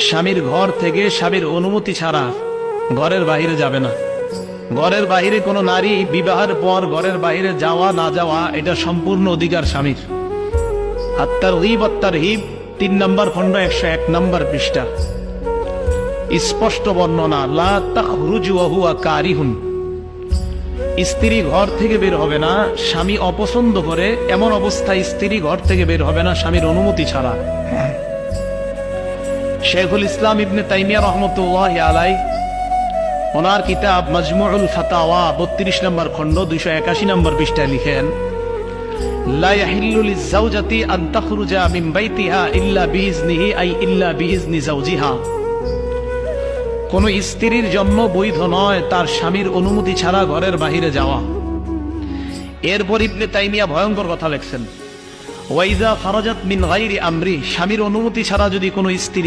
স্বামীর ঘর থেকে স্বামীর অনুমতি ছাড়া ঘরের বাইরে যাবে না। ঘরের বাইরে কোনো নারী বিবাহের পর ঘরের বাইরে যাওয়া না যাওয়া এটা সম্পূর্ণ অধিকার স্বামীর। আত-তারগীব আত-তারহীব ৩ নম্বর খণ্ড ১০১ নম্বর পৃষ্ঠা স্পষ্ট বর্ণনা, লা তাখরুজু ওয়া হুয়া কারিহুন। স্ত্রী ঘর থেকে বের হবে না স্বামী অপছন্দ করে, এমন অবস্থায় স্ত্রী ঘর থেকে বের হবে না স্বামীর অনুমতি ছাড়া। শেখুল ইসলাম ইবনে তাইমিয়া রহমতুল্লাহি আলাইহি ওনার কিতাব মাজমুউল ফাতাওয়া ৩২ নম্বর খণ্ড ২৮১ নম্বর পৃষ্ঠায় লিখেন, লা ইয়াহিল্লু লিজ-যাওজাতি আন তাখরুজা মিন বাইতিহা ইল্লা বিইজনিহি আই ইল্লা বিইজনি যাওজিহা। কোন স্ত্রীর জন্য বৈধ নয় তার স্বামীর অনুমতি ছাড়া ঘরের বাহিরে যাওয়া। এরপর ইবনে তাইমিয়া ভয়ঙ্কর কথা লিখছেন, ওয়াইজা খারাজাত মিন গায়রি আমরি, স্বামীর অনুমতি ছাড়া যদি কোনো স্ত্রী